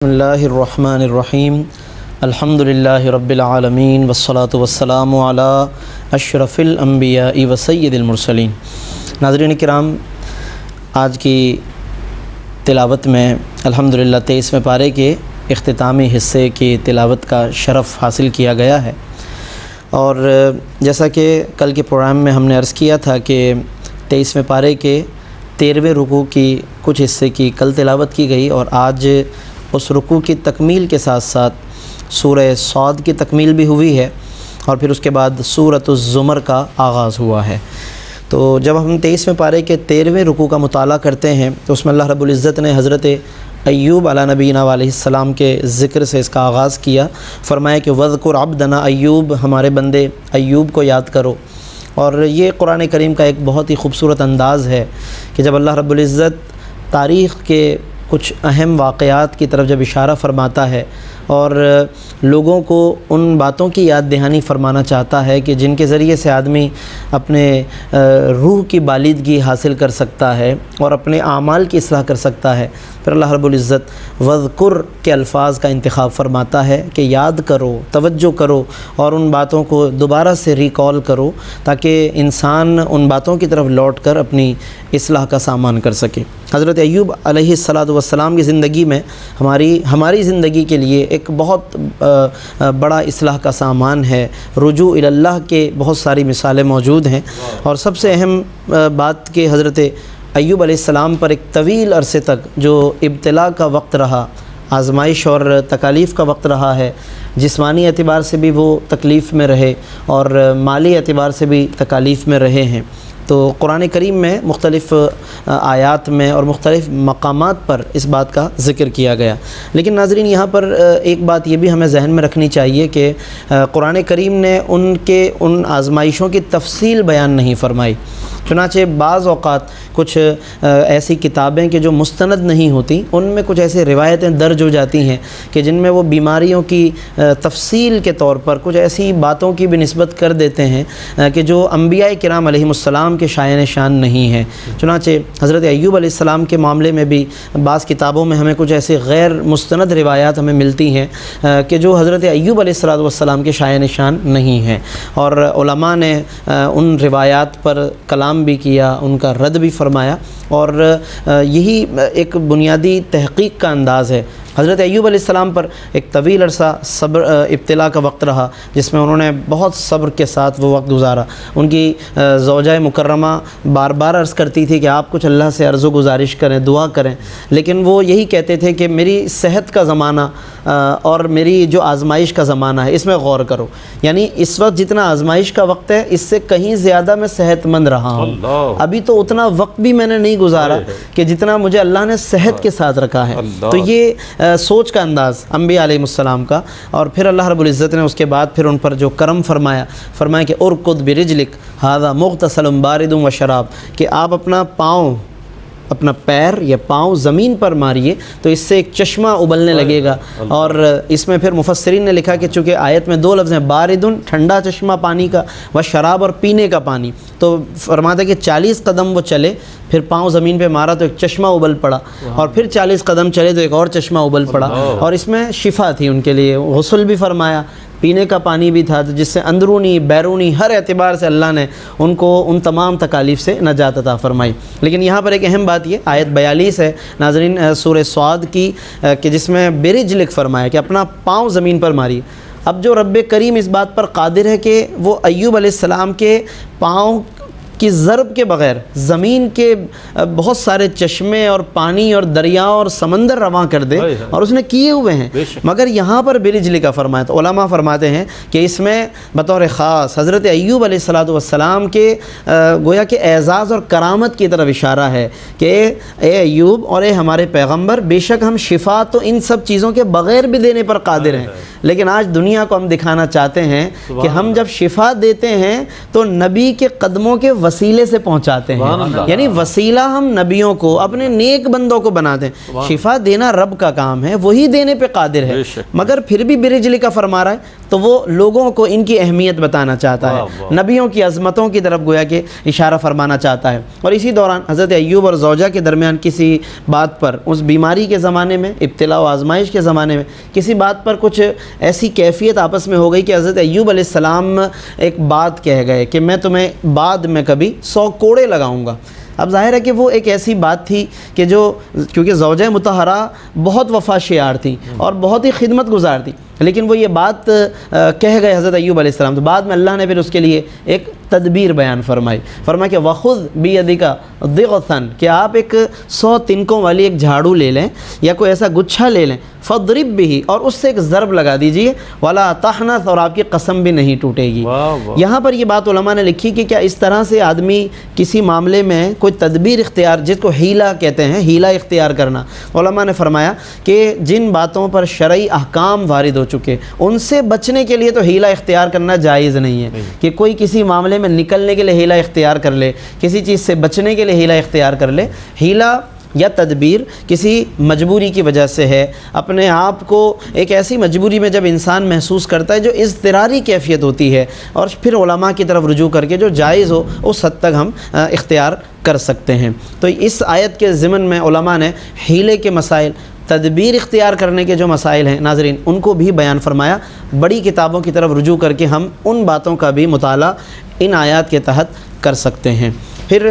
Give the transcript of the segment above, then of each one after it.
بسم اللہ الرحمن الرحیم الحمد للہ رب العالمین والصلاة والسلام علی اشرف الانبیاء و سید المرسلین۔ ناظرین کرام، آج کی تلاوت میں الحمدللہ 23ویں پارے کے اختتامی حصے کی تلاوت کا شرف حاصل کیا گیا ہے، اور جیسا کہ کل کے پروگرام میں ہم نے عرض کیا تھا کہ 23ویں پارے کے 13ویں رکوع کی کچھ حصے کی کل تلاوت کی گئی، اور آج اس رکوع کی تکمیل کے ساتھ ساتھ سورہ صاد کی تکمیل بھی ہوئی ہے، اور پھر اس کے بعد سورۃ الزمر کا آغاز ہوا ہے۔ تو جب ہم 23ویں پارے کے 13ویں رکوع کا مطالعہ کرتے ہیں تو اس میں اللہ رب العزت نے حضرت ایوب علیہ نبینا علیہ السلام کے ذکر سے اس کا آغاز کیا۔ فرمایا کہ وَاذْكُرْ عَبْدَنَا ایوب، ہمارے بندے ایوب کو یاد کرو۔ اور یہ قرآن کریم کا ایک بہت ہی خوبصورت انداز ہے کہ جب اللہ رب العزت تاریخ کے کچھ اہم واقعات کی طرف جب اشارہ فرماتا ہے اور لوگوں کو ان باتوں کی یاد دہانی فرمانا چاہتا ہے کہ جن کے ذریعے سے آدمی اپنے روح کی بالیدگی حاصل کر سکتا ہے اور اپنے اعمال کی اصلاح کر سکتا ہے، پھر اللہ رب العزت وَاذْكُرْ کے الفاظ کا انتخاب فرماتا ہے کہ یاد کرو، توجہ کرو اور ان باتوں کو دوبارہ سے ریکال کرو تاکہ انسان ان باتوں کی طرف لوٹ کر اپنی اصلاح کا سامان کر سکے۔ حضرت ایوب علیہ السلام کی زندگی میں ہماری زندگی کے لیے ایک بہت بڑا اصلاح کا سامان ہے۔ رجوع الی اللہ کے بہت ساری مثالیں موجود ہیں، اور سب سے اہم بات کہ حضرت ایوب علیہ السلام پر ایک طویل عرصے تک جو ابتلا کا وقت رہا، آزمائش اور تکالیف کا وقت رہا ہے، جسمانی اعتبار سے بھی وہ تکلیف میں رہے اور مالی اعتبار سے بھی تکالیف میں رہے ہیں۔ تو قرآن کریم میں مختلف آیات میں اور مختلف مقامات پر اس بات کا ذکر کیا گیا، لیکن ناظرین یہاں پر ایک بات یہ بھی ہمیں ذہن میں رکھنی چاہیے کہ قرآن کریم نے ان آزمائشوں کی تفصیل بیان نہیں فرمائی۔ چنانچہ بعض اوقات کچھ ایسی کتابیں کہ جو مستند نہیں ہوتی، ان میں کچھ ایسی روایتیں درج ہو جاتی ہیں کہ جن میں وہ بیماریوں کی تفصیل کے طور پر کچھ ایسی باتوں کی بھی نسبت کر دیتے ہیں کہ جو انبیاء کرام علیہم السلام کے شایان شان نہیں ہیں۔ چنانچہ حضرت ایوب علیہ السلام کے معاملے میں بھی بعض کتابوں میں ہمیں کچھ ایسی غیر مستند روایات ہمیں ملتی ہیں کہ جو حضرت ایوب علیہ السلام کے شایان شان نہیں ہیں، اور علماء نے ان روایات پر کلام بھی کیا، ان کا رد بھی فرمایا، اور یہی ایک بنیادی تحقیق کا انداز ہے۔ حضرت ایوب علیہ السلام پر ایک طویل عرصہ صبر ابتلا کا وقت رہا، جس میں انہوں نے بہت صبر کے ساتھ وہ وقت گزارا۔ ان کی زوجہ مکرمہ بار بار عرض کرتی تھی کہ آپ کچھ اللہ سے عرض و گزارش کریں، دعا کریں، لیکن وہ یہی کہتے تھے کہ میری صحت کا زمانہ اور میری جو آزمائش کا زمانہ ہے اس میں غور کرو، یعنی اس وقت جتنا آزمائش کا وقت ہے اس سے کہیں زیادہ میں صحت مند رہا ہوں، ابھی تو اتنا وقت بھی میں نے نہیں گزارا کہ جتنا مجھے اللہ نے صحت کے ساتھ رکھا ہے۔ تو یہ سوچ کا انداز انبیاء علیہ السلام کا، اور پھر اللہ رب العزت نے اس کے بعد پھر ان پر جو کرم فرمایا کہ ارکض برجلک ھذا مغتسل بارد و شراب، کہ آپ اپنا پیر یا پاؤں زمین پر ماریے تو اس سے ایک چشمہ ابلنے لگے گا۔ اور اس میں پھر مفسرین نے لکھا کہ چونکہ آیت میں دو لفظ ہیں، باردن ٹھنڈا چشمہ پانی کا، و شراب اور پینے کا پانی، تو فرماتا ہے کہ 40 قدم وہ چلے، پھر پاؤں زمین پہ مارا تو ایک چشمہ ابل پڑا، اور پھر 40 قدم چلے تو ایک اور چشمہ ابل پڑا، اور اس میں شفا تھی ان کے لیے، غسل بھی فرمایا، پینے کا پانی بھی تھا، جس سے اندرونی بیرونی ہر اعتبار سے اللہ نے ان کو ان تمام تکالیف سے نجات عطا فرمائی۔ لیکن یہاں پر ایک اہم بات یہ آیت 42 ہے ناظرین سورہ صاد کی، کہ جس میں برجلک فرمایا کہ اپنا پاؤں زمین پر ماری۔ اب جو رب کریم اس بات پر قادر ہے کہ وہ ایوب علیہ السلام کے پاؤں کی ضرب کے بغیر زمین کے بہت سارے چشمے اور پانی اور دریا اور سمندر رواں کر دے، اور اس نے کیے ہوئے ہیں، مگر یہاں پر برجلی کا فرمایا۔ تو علماء فرماتے ہیں کہ اس میں بطور خاص حضرت ایوب علیہ السلام کے گویا کہ اعزاز اور کرامت کی طرف اشارہ ہے کہ اے ایوب اور اے ہمارے پیغمبر، بے شک ہم شفا تو ان سب چیزوں کے بغیر بھی دینے پر قادر ہیں، لیکن آج دنیا کو ہم دکھانا چاہتے ہیں کہ ہم جب شفا دیتے ہیں تو نبی کے قدموں کے وسیلے سے پہنچاتے ہیں، یعنی وسیلہ ہم نبیوں کو، اپنے نیک بندوں کو بنا دیں۔ شفا دینا رب کا کام ہے، وہی دینے پہ قادر ہے، مگر پھر بھی برجلی کا فرما رہا ہے تو وہ لوگوں کو ان کی اہمیت بتانا چاہتا ہے، نبیوں کی عظمتوں کی طرف گویا کہ اشارہ فرمانا چاہتا ہے۔ اور اسی دوران حضرت ایوب اور زوجہ کے درمیان کسی بات پر، اس بیماری کے زمانے میں، ابتلاء و آزمائش کے زمانے میں کسی بات پر کچھ ایسی کیفیت آپس میں ہو گئی کہ حضرت ایوب علیہ السلام ایک بات کہہ گئے کہ میں تمہیں بعد میں کبھی 100 کوڑے لگاؤں گا۔ اب ظاہر ہے کہ وہ ایک ایسی بات تھی کہ کیونکہ زوجہ مطہرہ بہت وفا شعار تھی اور بہت ہی خدمت گزار تھی، لیکن وہ یہ بات کہہ گئے حضرت ایوب علیہ السلام، تو بعد میں اللہ نے پھر اس کے لیے ایک تدبیر بیان فرمایا کہ وَخُذْ بِيَدِكَ ضِغْثًا، کہ آپ ایک 100 تنکوں والی ایک جھاڑو لے لیں یا کوئی ایسا گچھا لے لیں، فَضْرِبْ بِهِ، اور اس سے ایک ضرب لگا دیجئے، وَلَا تَحْنَثْ، اور آپ کی قسم بھی نہیں ٹوٹے گی۔ یہاں پر یہ بات علماء نے لکھی کہ کیا اس طرح سے آدمی کسی معاملے میں کوئی تدبیر اختیار، جس کو ہیلہ کہتے ہیں، ہیلہ اختیار کرنا، علماء نے فرمایا کہ جن باتوں پر شرعی احکام وارد ہو چکے ان سے بچنے کے لیے تو ہیلہ اختیار کرنا جائز نہیں ہے، کہ کوئی کسی معاملے میں نکلنے کے لیے ہیلہ اختیار کر لے، کسی چیز سے بچنے کے لیے ہیلہ اختیار کر لے۔ ہیلہ یا تدبیر کسی مجبوری کی وجہ سے ہے، اپنے آپ کو ایک ایسی مجبوری میں جب انسان محسوس کرتا ہے جو اضطراری کیفیت ہوتی ہے، اور پھر علماء کی طرف رجوع کر کے جو جائز ہو اس حد تک ہم اختیار کر سکتے ہیں۔ تو اس آیت کے ضمن میں علماء نے ہیلے کے مسائل، تدبیر اختیار کرنے کے جو مسائل ہیں ناظرین، ان کو بھی بیان فرمایا۔ بڑی کتابوں کی طرف رجوع کر کے ہم ان باتوں کا بھی مطالعہ ان آیات کے تحت کر سکتے ہیں۔ پھر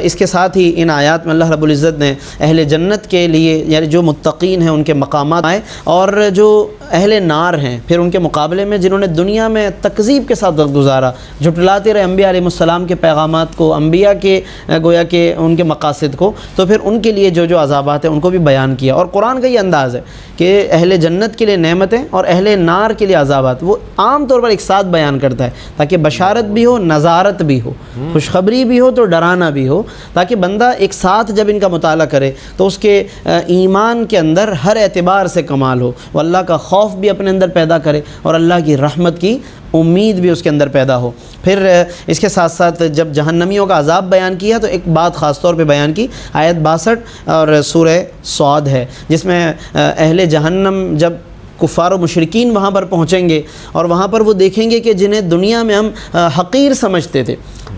اس کے ساتھ ہی ان آیات میں اللہ رب العزت نے اہل جنت کے لیے، یعنی جو متقین ہیں ان کے مقامات آئے، اور جو اہل نار ہیں پھر ان کے مقابلے میں جنہوں نے دنیا میں تکذیب کے ساتھ وقت گزارا، جھٹلاتے رہے انبیاء علیہ السلام کے پیغامات کو، انبیاء کے گویا کہ ان کے مقاصد کو، تو پھر ان کے لیے جو عذابات ہیں ان کو بھی بیان کیا۔ اور قرآن کا یہ انداز ہے کہ اہل جنت کے لیے نعمتیں اور اہل نار کے لیے عذابات وہ عام طور پر ایک ساتھ بیان کرتا ہے، تاکہ بشارت بھی ہو، نذارت بھی ہو، خوشخبری بھی ہو تو ڈرانا بھی ہو، تاکہ بندہ ایک ساتھ جب ان کا مطالعہ کرے تو اس کے ایمان کے اندر ہر اعتبار سے کمال ہو، وہ اللہ کا خوف بھی اپنے اندر پیدا کرے اور اللہ کی رحمت کی امید بھی اس کے اندر پیدا ہو۔ پھر اس کے ساتھ ساتھ جب جہنمیوں کا عذاب بیان کیا تو ایک بات خاص طور پہ بیان کی، آیت 62 اور سورہ صاد ہے، جس میں اہل جہنم جب کفار و مشرکین وہاں پر پہنچیں گے اور وہاں پر وہ دیکھیں گے کہ جنہیں دنیا میں ہم حقیر سمجھتے تھے،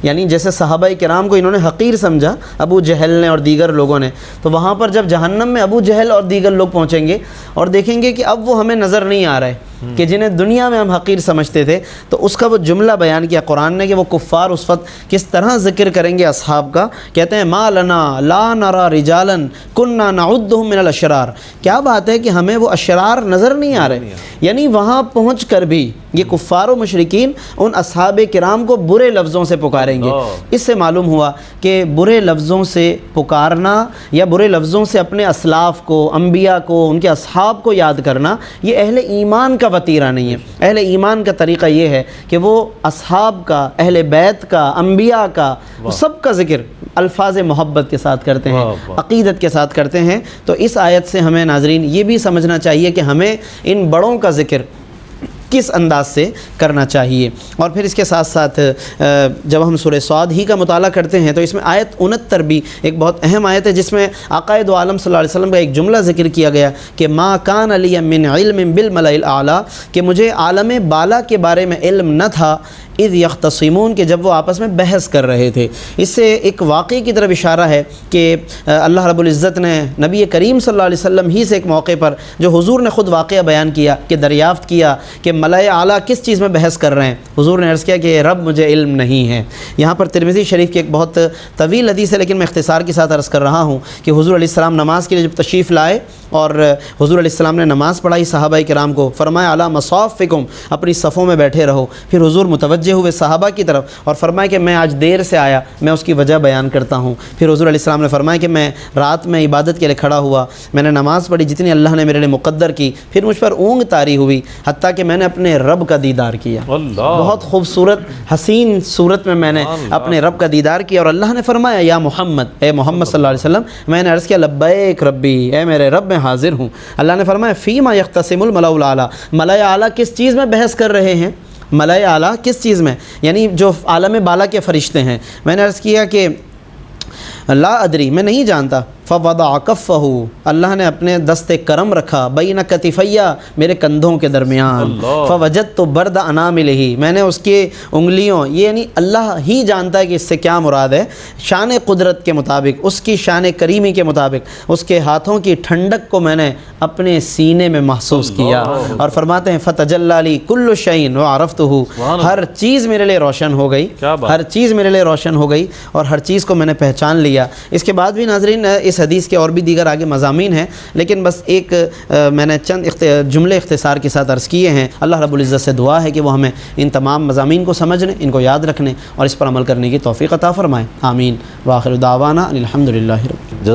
یعنی جیسے صحابہ کرام کو انہوں نے حقیر سمجھا ابو جہل نے اور دیگر لوگوں نے، تو وہاں پر جب جہنم میں ابو جہل اور دیگر لوگ پہنچیں گے اور دیکھیں گے کہ اب وہ ہمیں نظر نہیں آ رہے کہ جنہیں دنیا میں ہم حقیر سمجھتے تھے، تو اس کا وہ جملہ بیان کیا قرآن نے کہ وہ کفار اس وقت کس طرح ذکر کریں گے اصحاب کا، کہتے ہیں ما لنا لا نرى رجالا كنا نعدهم من الاشرار، کیا بات ہے کہ ہمیں وہ اشرار نظر نہیں آ رہے، یعنی وہاں پہنچ کر بھی یہ کفار و مشرکین ان اصحاب کرام کو برے لفظوں سے پکاریں گے۔ اس سے معلوم ہوا کہ برے لفظوں سے پکارنا یا برے لفظوں سے اپنے اسلاف کو، انبیاء کو، ان کے اصحاب کو یاد کرنا یہ اہل ایمان کا وطیرہ نہیں ہے۔ اہل ایمان کا طریقہ یہ ہے کہ وہ اصحاب کا، اہل بیت کا، انبیاء کا، سب کا ذکر الفاظ محبت کے ساتھ کرتے ہیں، عقیدت کے ساتھ کرتے ہیں۔ تو اس آیت سے ہمیں ناظرین یہ بھی سمجھنا چاہیے کہ ہمیں ان بڑوں کا ذکر کس انداز سے کرنا چاہیے۔ اور پھر اس کے ساتھ ساتھ جب ہم سورہ صاد ہی کا مطالعہ کرتے ہیں تو اس میں آیت 69 بھی ایک بہت اہم آیت ہے، جس میں آقا دو عالم صلی اللہ علیہ وسلم کا ایک جملہ ذکر کیا گیا کہ ما کان علی من علم بالملأ الاعلی، کہ مجھے عالم بالا کے بارے میں علم نہ تھا، اذ یختصمون، کہ جب وہ آپس میں بحث کر رہے تھے۔ اس سے ایک واقعے کی طرف اشارہ ہے کہ اللہ رب العزت نے نبی کریم صلی اللہ علیہ وسلم ہی سے ایک موقع پر جو حضور نے خود واقعہ بیان کیا کہ دریافت کیا کہ ملائے اعلیٰ کس چیز میں بحث کر رہے ہیں، حضور نے عرض کیا کہ رب مجھے علم نہیں ہے۔ یہاں پر ترمذی شریف کی ایک بہت طویل حدیث ہے، لیکن میں اختصار کے ساتھ عرض کر رہا ہوں کہ حضور علیہ السلام نماز کے لیے جب تشریف لائے اور حضور علیہ السلام نے نماز پڑھائی صحابہ کرام کو، فرمایا علی مصافکم، اپنی صفوں میں بیٹھے رہو۔ پھر حضور متوجہ ہوئے صحابہ کی طرف اور فرمایا کہ میں آج دیر سے آیا، میں اس کی وجہ بیان کرتا ہوں۔ پھر حضور علیہ السلام نے فرمایا کہ میں رات میں عبادت کے لیے کھڑا ہوا، میں نے نماز پڑھی جتنی اللہ نے میرے لیے مقدر کی، پھر مجھ پر اونگ طاری ہوئی حتیٰ کہ میں نے اپنے رب کا دیدار کیا۔ بہت خوبصورت حسین صورت میں نے اپنے رب کا دیدار کیا، اور اللہ نے فرمایا یا محمد، اے محمد صلی اللہ علیہ وسلم، میں نے عرض کیا لبیک ربی، اے میرے رب میں حاضر ہوں۔ اللہ نے فرمایا فیما یختصم الملأ الاعلیٰ، ملائے اعلیٰ کس چیز میں بحث کر رہے ہیں، ملائے اعلیٰ کس چیز میں، یعنی جو عالم بالا کے فرشتے ہیں۔ میں نے عرض کیا کہ لا ادری، میں نہیں جانتا، فوضع کفہ، اللہ نے اپنے دست کرم رکھا بین کتفیہ، میرے کندھوں کے درمیان، فوجدت برد اناملہ، میں نے اس کی انگلیوں، یہ یعنی اللہ ہی جانتا ہے کہ اس سے کیا مراد ہے، شان قدرت کے مطابق، اس کی شان کریمی کے مطابق اس کے ہاتھوں کی ٹھنڈک کو میں نے اپنے سینے میں محسوس کیا۔ اور فرماتے ہیں فتجلی لی کل شیء وعرفتہ، ہر چیز میرے لیے روشن ہو گئی، ہر چیز میرے لیے روشن ہو گئی اور ہر چیز کو میں نے پہچان لیا۔ اس کے بعد بھی ناظرین اس حدیث کے اور بھی دیگر آگے مضامین ہیں، لیکن بس ایک میں نے چند جملے اختصار کے ساتھ عرض کیے ہیں۔ اللہ رب العزت سے دعا ہے کہ وہ ہمیں ان تمام مضامین کو سمجھنے، ان کو یاد رکھنے اور اس پر عمل کرنے کی توفیق عطا فرمائے، آمین۔ وآخر دعوانا الحمدللہ رب